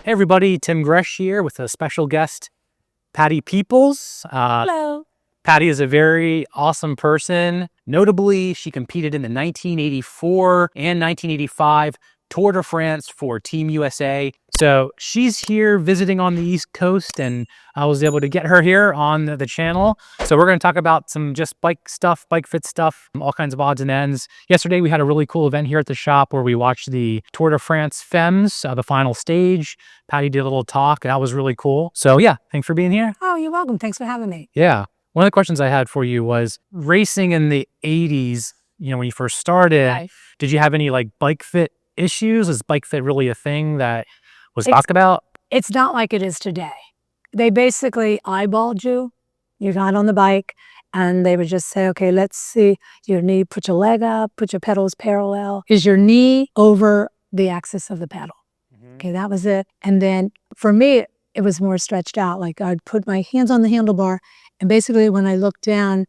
Hey everybody, Tim Gresh here with a special guest, Patty Peoples. Hello. Patty is a very awesome person. Notably, she competed in the 1984 and 1985 Tour de France for Team USA. So she's here visiting on the East Coast, and I was able to get her here on the channel. So we're going to talk about some just bike stuff, bike fit stuff, all kinds of odds and ends. Yesterday, we had a really cool event here at the shop where we watched the Tour de France Femmes, the final stage. Patty did a little talk, and that was really cool. So yeah, thanks for being here. Oh, you're welcome. Thanks for having me. Yeah. One of the questions I had for you was racing in the 80s, when you first started, Right. Did you have any like bike fit issues? Is bike fit really a thing that was talked about? It's not like it is today. They basically eyeballed you. You got on the bike and they would just say, okay, let's see your knee, put your leg up, put your pedals parallel. Is your knee over the axis of the pedal? Okay, that was it. And then for me, it was more stretched out. Like I'd put my hands on the handlebar and basically when I look down,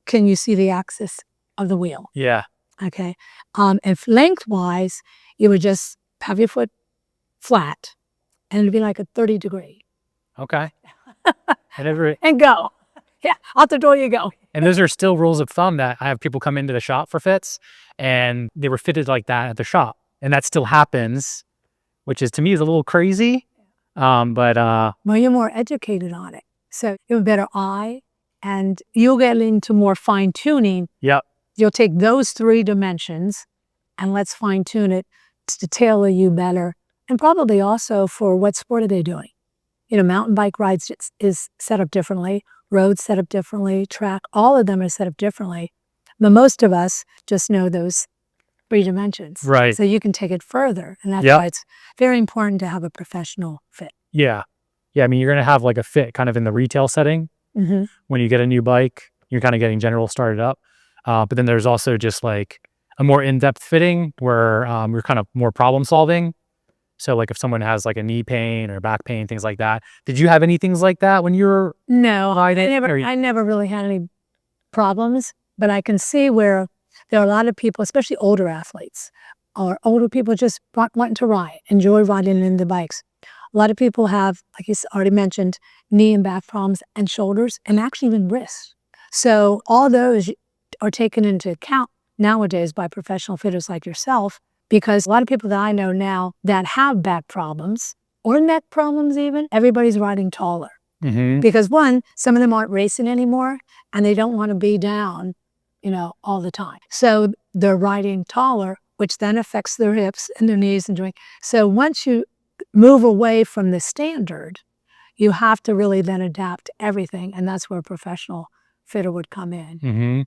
can you see the axis of the wheel? Yeah. Okay. If lengthwise, you would just have your foot flat and it'd be like a 30-degree. Okay. And go. Yeah, out the door you go. And those are still rules of thumb that I have people come into the shop for fits and they were fitted like that at the shop. And that still happens, which is to me is a little crazy. Well, you're more educated on it. So you have a better eye and you'll get into more fine tuning. Yep. You'll take those 3 dimensions and let's fine tune it to tailor you better. And probably also for what sport are they doing? Mountain bike rides is set up differently, roads set up differently, track, all of them are set up differently. But most of us just know those 3 dimensions. Right. So you can take it further. And that's why it's very important to have a professional fit. Yeah. Yeah. I mean, you're going to have like a fit kind of in the retail setting. When you get a new bike, you're kind of getting general started up. But then there's also just like a more in-depth fitting where you're kind of more problem solving. So like if someone has like a knee pain or back pain, things like that. Did you have any things like that when you were? No, I never really had any problems, but I can see where there are a lot of people, especially older athletes or older people just wanting to ride, enjoy riding in the bikes. A lot of people have, like you already mentioned, knee and back problems and shoulders and actually even wrists. So all those are taken into account nowadays by professional fitters like yourself, because a lot of people that I know now that have back problems or neck problems even, everybody's riding taller. Because one, some of them aren't racing anymore and they don't want to be down, all the time. So they're riding taller, which then affects their hips and their knees and joints. So once you move away from the standard, you have to really then adapt everything. And that's where a professional fitter would come in.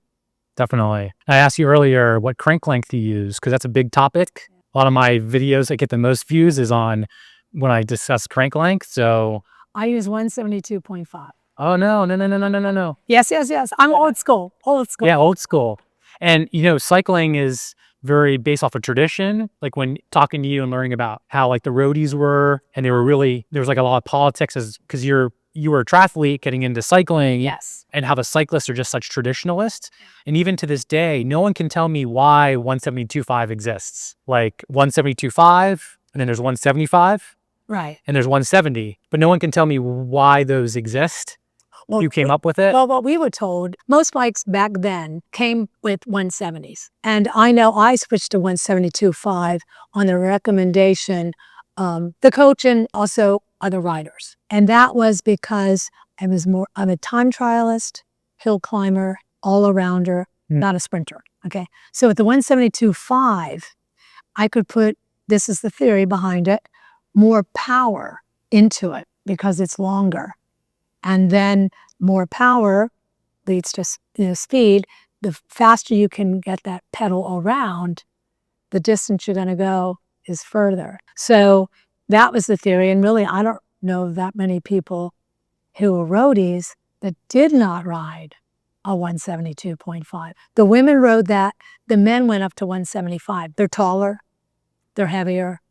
Definitely. I asked you earlier what crank length you use, because that's a big topic. A lot of my videos that get the most views is on when I discuss crank length. So I use 172.5. Oh, no. Yes. I'm old school. Yeah, old school. And, cycling is very based off of tradition. Like when talking to you and learning about how like the roadies were, and there was like a lot of politics because you were a triathlete getting into cycling. Yes. And how the cyclists are just such traditionalists. And even to this day, no one can tell me why 172.5 exists. Like 172.5, and then there's 175. Right. And there's 170. But no one can tell me why those exist. Well, you came up with it? Well, what we were told, most bikes back then came with 170s. And I know I switched to 172.5 on the recommendation, the coach and also other riders. And that was because I'm a time trialist, hill climber, all-arounder, not a sprinter, okay? So with the 172.5, I could put, this is the theory behind it, more power into it because it's longer. And then more power leads to speed. The faster you can get that pedal around, the distance you're going to go is further. So that was the theory. And really, I don't know that many people who were roadies that did not ride a 172.5. The women rode that. The men went up to 175. They're taller, they're heavier,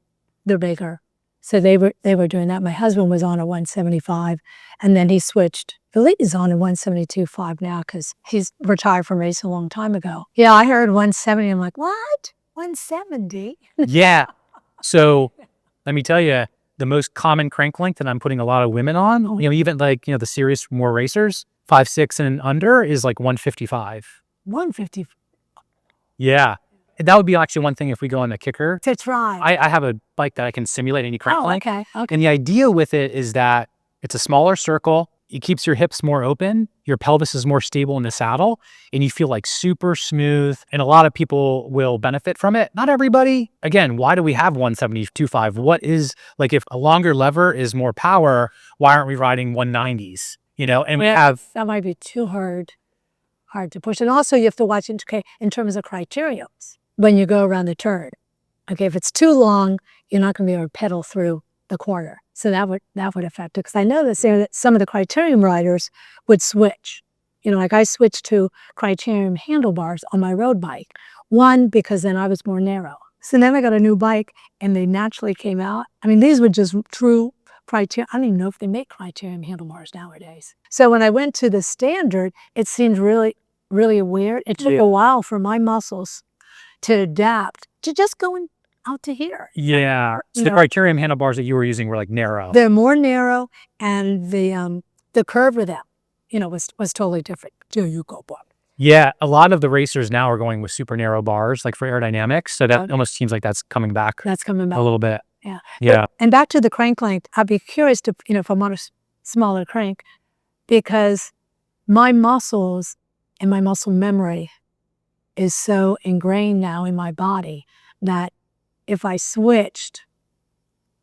they're bigger. So they were doing that. My husband was on a 175, and then he switched. He's on a 172.5 now because he's retired from racing a long time ago. Yeah, I heard 170. I'm like, what? 170? Yeah. So let me tell you, the most common crank length that I'm putting a lot of women on, you know, even like, you know, the serious more racers, 5'6" and under is like 155. 150 Yeah. That would be actually one thing if we go on a kicker. to try. I have a bike that I can simulate any crank length. Okay. And the idea with it is that it's a smaller circle. It keeps your hips more open. Your pelvis is more stable in the saddle and you feel like super smooth. And a lot of people will benefit from it. Not everybody. Again, why do we have 172.5? What is like, if a longer lever is more power, why aren't we riding 190s? You know, and we have, that might be too hard to push. And also you have to watch in terms of criteria when you go around the turn. Okay, if it's too long, you're not going to be able to pedal through the corner. So that would affect it. Because I know that some of the criterium riders would switch. You know, like I switched to criterium handlebars on my road bike. One, because then I was more narrow. So then I got a new bike and they naturally came out. I mean, these were just true criterium. I don't even know if they make criterium handlebars nowadays. So when I went to the standard, it seemed really, really weird. It took a while for my muscles to adapt to just going out to here. yeah. So the criterium handlebars that you were using were like narrow. They're more narrow, and the curve of them, you know, was totally different. There you go, Bob. Yeah, a lot of the racers now are going with super narrow bars, like for aerodynamics. So that almost seems like that's coming back. That's coming back A little bit. Yeah. Yeah. And back to the crank length, I'd be curious to, you know, if I'm on a smaller crank, because my muscles and my muscle memory is so ingrained now in my body that if I switched,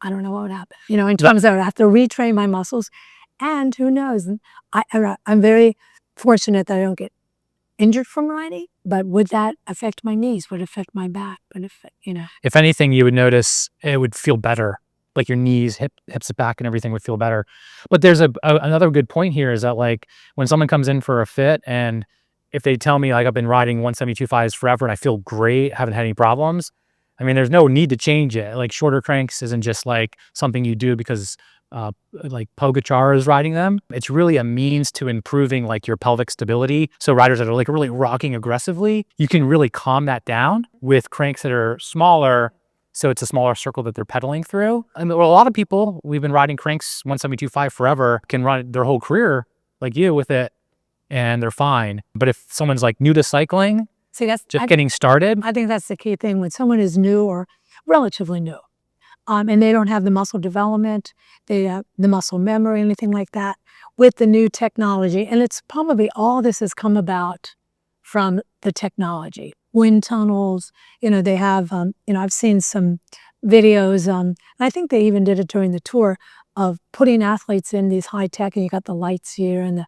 I don't know what would happen. You know, in terms of I have to retrain my muscles, and who knows? I'm very fortunate that I don't get injured from riding, but would that affect my knees? Would it affect my back? Would it affect, you know? If anything, you would notice it would feel better. Like your knees, hips, back, and everything would feel better. But there's another good point here is that like when someone comes in for a fit and if they tell me like I've been riding 172.5s forever and I feel great, haven't had any problems, I mean, there's no need to change it. Like shorter cranks isn't just like something you do because like Pogacar is riding them. It's really a means to improving like your pelvic stability. So riders that are like really rocking aggressively, you can really calm that down with cranks that are smaller. So it's a smaller circle that they're pedaling through. And a lot of people, we've been riding cranks 172.5 forever, can run their whole career like you with it and they're fine. But if someone's like new to cycling, see, that's just getting started. I think that's the key thing when someone is new or relatively new, and they don't have the muscle development, the muscle memory, anything like that, with the new technology. And it's probably all this has come about from the technology. Wind tunnels, you know, they have, you know, I've seen some videos, and I think they even did it during the tour of putting athletes in these high tech, and you got the lights here and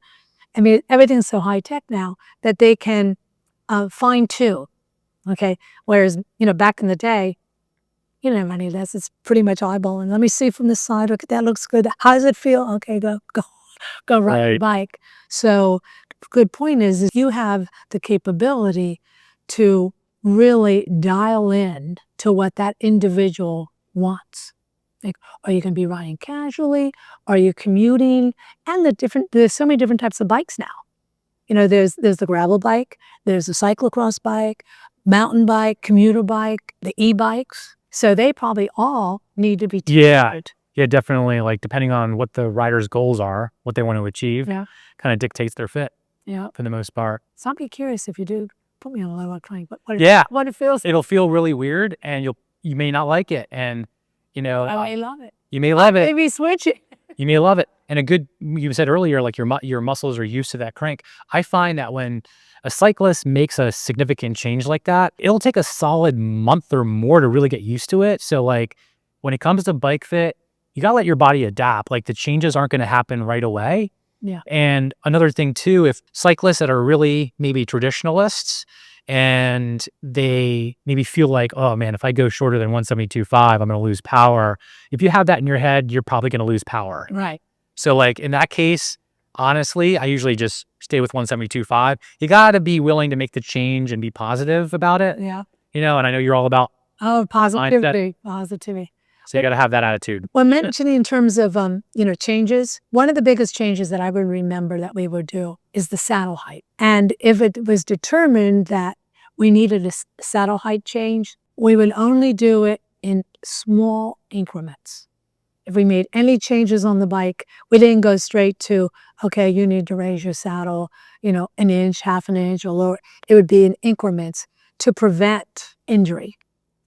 I mean, everything's so high tech now that they can fine tune. Okay. Whereas, you know, back in the day, you didn't have any of this. It's pretty much eyeballing. Let me see from the side. Okay, that looks good. How does it feel? Okay, go ride the bike. So good point is you have the capability to really dial in to what that individual wants. Like, are you going to be riding casually? Are you commuting? And there's so many different types of bikes now. You know, there's the gravel bike, there's the cyclocross bike, mountain bike, commuter bike, the e-bikes. So they probably all need to be tailored. Yeah, definitely. Like depending on what the rider's goals are, what they want to achieve, kind of dictates their fit. Yeah, for the most part. So I'd be curious if you do put me on a lower crank. What it feels. It'll feel really weird, and you may not like it, and you know I may love it. You may love it. Maybe switch it. You may love it. And you said earlier, like your muscles are used to that crank. I find that when a cyclist makes a significant change like that, it'll take a solid month or more to really get used to it. So like when it comes to bike fit, you gotta let your body adapt. Like the changes aren't gonna happen right away. Yeah. And another thing too, if cyclists that are really maybe traditionalists and they maybe feel like, oh man, if I go shorter than 172.5, I'm going to lose power. If you have that in your head, you're probably going to lose power. Right. So like in that case, honestly, I usually just stay with 172.5. You got to be willing to make the change and be positive about it. Yeah. You know, and I know you're all about positivity. So you got to have that attitude. Well, mentioning in terms of, you know, changes, one of the biggest changes that I would remember that we would do is the saddle height. And if it was determined that we needed a saddle height change, we would only do it in small increments. if we made any changes on the bike, we didn't go straight to, okay, you need to raise your saddle, an inch, half an inch or lower. It would be in increments to prevent injury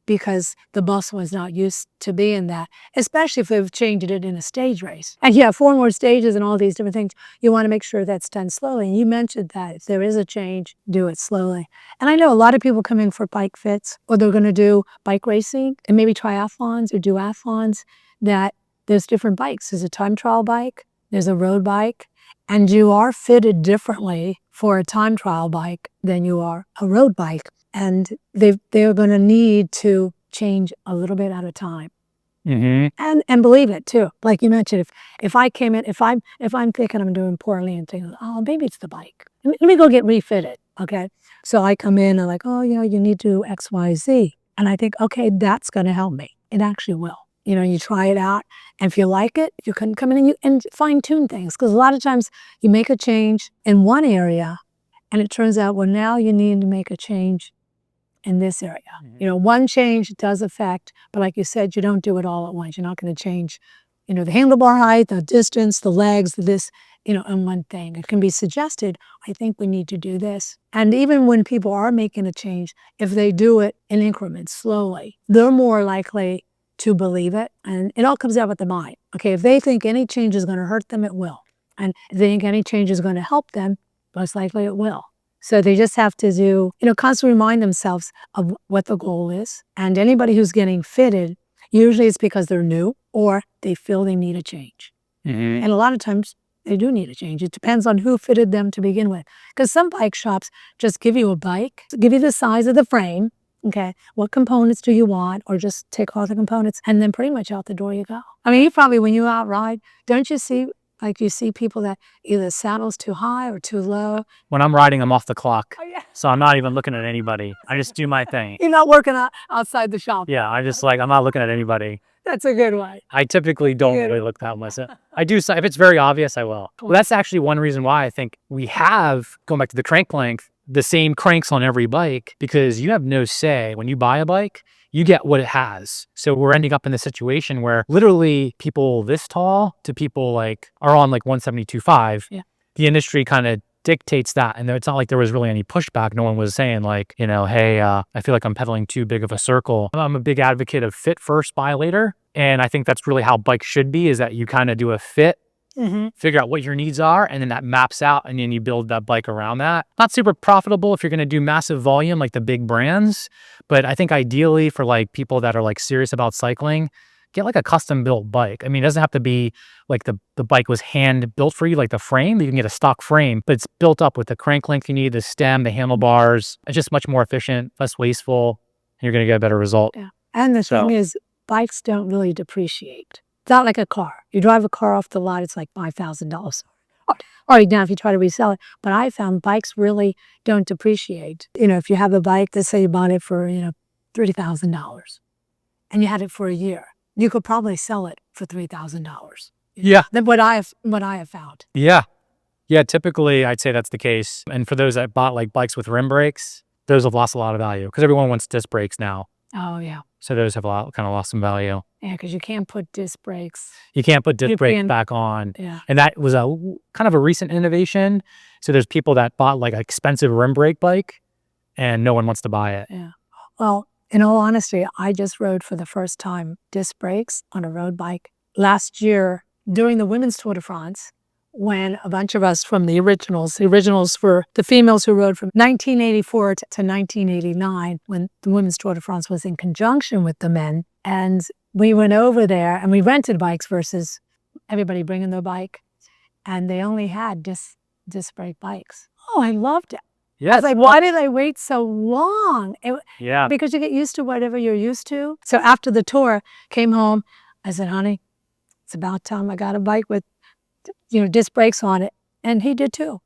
because the muscle is not used to being that, especially if we've changed it in a stage race. And yeah, 4 more stages and all these different things, you want to make sure that's done slowly. And you mentioned that if there is a change, do it slowly. And I know a lot of people come in for bike fits, or they're going to do bike racing and maybe triathlons or duathlons, that there's different bikes. There's a time trial bike, there's a road bike, and you are fitted differently for a time trial bike than you are a road bike. And they're going to need to change a little bit at a time. And believe it too. Like you mentioned, if I came in, if I'm thinking I'm doing poorly and thinking, oh, maybe it's the bike. Let me go get refitted. Okay. So I come in and like, oh, you need to do X, Y, Z. And I think, okay, that's going to help me. It actually will. You try it out. And if you like it, you can come in and fine tune things. Because a lot of times you make a change in one area and it turns out, well, now you need to make a change in this area. One change does affect, but like you said, you don't do it all at once. You're not going to change, the handlebar height, the distance, the legs, this, in one thing. It can be suggested, I think we need to do this. And even when people are making a change, if they do it in increments, slowly, they're more likely to believe it. And it all comes out with the mind. Okay, if they think any change is going to hurt them, it will. And if they think any change is going to help them, most likely it will. So they just have to do, constantly remind themselves of what the goal is. And anybody who's getting fitted, usually it's because they're new or they feel they need a change. And a lot of times they do need a change. It depends on who fitted them to begin with. Because some bike shops just give you a bike, give you the size of the frame, okay, what components do you want, or just take all the components, and then pretty much out the door you go. I mean, you probably, when you outride, don't you see, like you see people that either the saddle's too high or too low? When I'm riding, I'm off the clock. Oh, yeah. So I'm not even looking at anybody. I just do my thing. You're not working outside the shop. Yeah, I'm not looking at anybody. That's a good one. I typically don't really look that much. I do, if it's very obvious, I will. Well, that's actually one reason why I think we have, going back to the crank length, the same cranks on every bike, because you have no say. When you buy a bike, you get what it has. So we're ending up in the situation where literally people this tall to people are on 172.5. Yeah. The industry kind of dictates that. And it's not like there was really any pushback. No one was saying hey, I feel like I'm pedaling too big of a circle. I'm a big advocate of fit first, buy later. And I think that's really how bikes should be, is that you kind of do a fit, figure out what your needs are, and then that maps out, and then you build that bike around that. Not super profitable if you're going to do massive volume like the big brands, but I think ideally for people that are serious about cycling, get a custom built bike. I mean, it doesn't have to be the bike was hand built for you, like the frame. You can get a stock frame, but it's built up with the crank length you need, the stem, the handlebars. It's just much more efficient, less wasteful, and you're going to get a better result. Yeah. And the thing is, bikes don't really depreciate. It's not like a car. You drive a car off the lot, it's like $5,000. Or now if you try to resell it. But I found bikes really don't depreciate. If you have a bike, let's say you bought it for, $30,000 and you had it for a year, you could probably sell it for $3,000. Yeah. That's what I have found. Yeah. Yeah, typically I'd say that's the case. And for those that bought bikes with rim brakes, those have lost a lot of value because everyone wants disc brakes now. Oh, yeah. So those have kind of lost some value. Yeah, because you can't put disc brakes. You can't put disc brakes back on. Yeah. And that was a kind of a recent innovation. So there's people that bought an expensive rim brake bike and no one wants to buy it. Yeah. Well, in all honesty, I just rode for the first time disc brakes on a road bike last year during the Women's Tour de France, when a bunch of us from the originals were the females who rode from 1984 to 1989, when the Women's Tour de France was in conjunction with the men. And we went over there and we rented bikes versus everybody bringing their bike. And they only had disc brake bikes. Oh, I loved it. Yes. I was like, why did I wait so long? Yeah. Because you get used to whatever you're used to. So after the tour, came home, I said, honey, it's about time I got a bike with disc brakes on it. And he did too,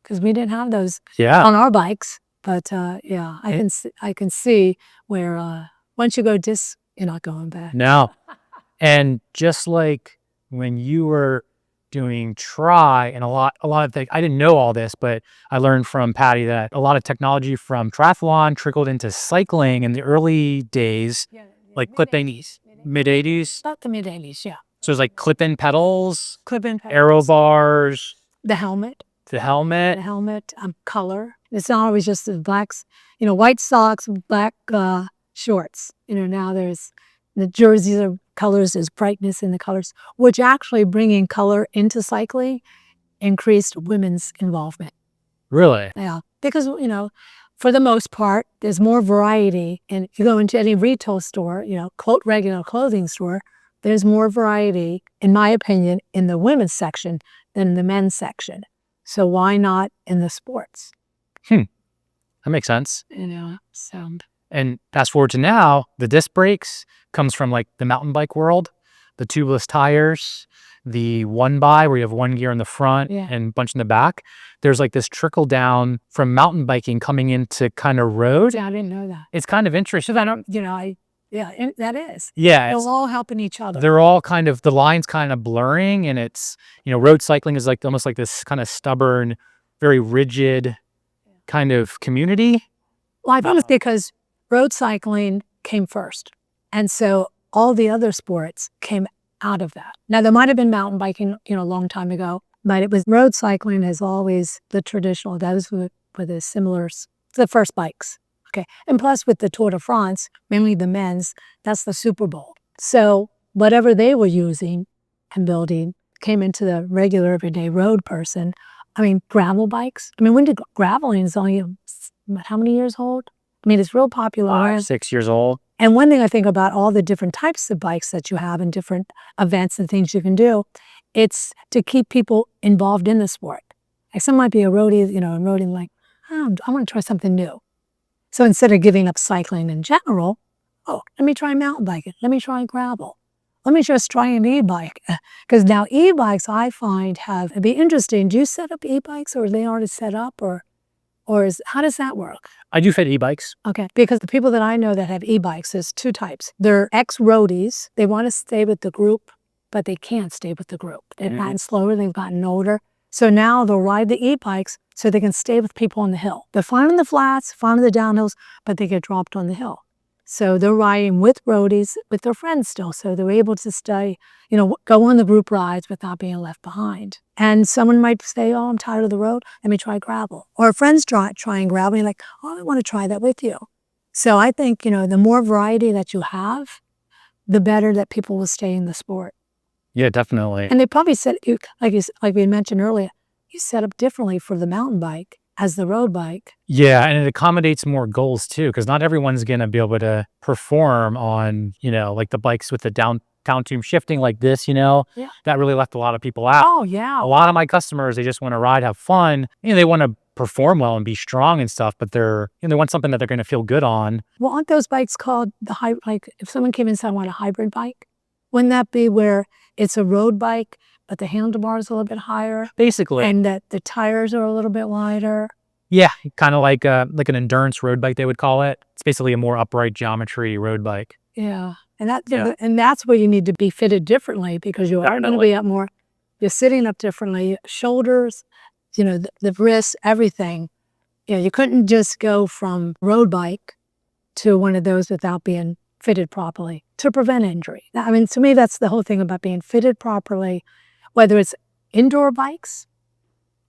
because we didn't have those on our bikes. But I can see where once you go disc, you're not going back. No. And just like when you were doing tri and a lot of things, I didn't know all this, but I learned from Patty that a lot of technology from triathlon trickled into cycling in the early days, like clip 80s, mid 80s. About the mid 80s, yeah. So there's like clip-in pedals, clip-in pedals, aero bars, the helmet, the helmet. color. It's not always just the blacks, white socks, black shorts. Now there's the jerseys are colors, there's brightness in the colors, which actually bringing color into cycling increased women's involvement. Really? Yeah, because, for the most part, there's more variety. And if you go into any retail store, regular clothing store, there's more variety, in my opinion, in the women's section than the men's section. So why not in the sports? That makes sense. So. And fast forward to now, the disc brakes comes from like the mountain bike world, the tubeless tires, the one by where you have one gear in the front and a bunch in the back. There's like this trickle down from mountain biking coming into kind of road. Yeah, I didn't know that. It's kind of interesting. I don't, that is. Yeah. They're all helping each other. They're all kind of, the line's kind of blurring, and it's, road cycling is like almost like this kind of stubborn, very rigid kind of community. Well, I think it's because road cycling came first. And so all the other sports came out of that. Now, there might have been mountain biking, a long time ago, but it was road cycling is always the traditional. That is with the similar, the first bikes. Okay. And plus with the Tour de France, mainly the men's, that's the Super Bowl. So whatever they were using and building came into the regular everyday road person. I mean, gravel bikes. I mean, when did graveling is only how many years old? I mean, it's real popular. 5, 6 years old. And one thing I think about all the different types of bikes that you have and different events and things you can do, it's to keep people involved in the sport. Like some might be a roadie, and roadie like, I want to try something new. So instead of giving up cycling in general, let me try mountain biking. Let me try gravel. Let me just try an e-bike. Because now e-bikes I find it'd be interesting. Do you set up e-bikes or are they already set up or how does that work? I do fit e-bikes. Okay, because the people that I know that have e-bikes, there's two types. They're ex-roadies. They want to stay with the group, but they can't stay with the group. They've gotten slower, they've gotten older. So now they'll ride the e-bikes so they can stay with people on the hill. They're fine on the flats, fine on the downhills, but they get dropped on the hill. So they're riding with roadies, with their friends still. So they're able to stay, go on the group rides without being left behind. And someone might say, I'm tired of the road. Let me try gravel. Or a friend's trying gravel. And you're like, I want to try that with you. So I think, the more variety that you have, the better that people will stay in the sport. Yeah, definitely. And they probably set, like we mentioned earlier, you set up differently for the mountain bike as the road bike. Yeah, and it accommodates more goals too, because not everyone's going to be able to perform on, like the bikes with the down tube shifting like this, that really left a lot of people out. Oh, yeah. A lot of my customers, they just want to ride, have fun. They want to perform well and be strong and stuff, but they want something that they're going to feel good on. Well, aren't those bikes called like if someone came in and said, I want a hybrid bike, wouldn't that be where it's a road bike, but the handlebars are a little bit higher? Basically. And that the tires are a little bit wider? Yeah, kind of like an endurance road bike, they would call it. It's basically a more upright geometry road bike. Yeah. And that's where you need to be fitted differently because you're going to be up more. You're sitting up differently. Shoulders, the wrists, everything. You couldn't just go from road bike to one of those without being fitted properly to prevent injury. I mean, to me, that's the whole thing about being fitted properly. Whether it's indoor bikes,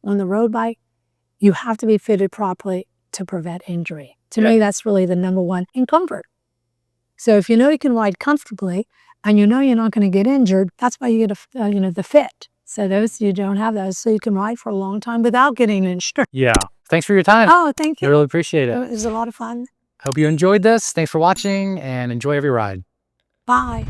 on the road bike, you have to be fitted properly to prevent injury. To me, that's really the number one in comfort. So if you know you can ride comfortably and you know you're not going to get injured, that's why you get the fit. So those you don't have those, so you can ride for a long time without getting injured. Yeah. Thanks for your time. Oh, thank you. I really appreciate it. It was a lot of fun. Hope you enjoyed this. Thanks for watching and enjoy every ride. Bye.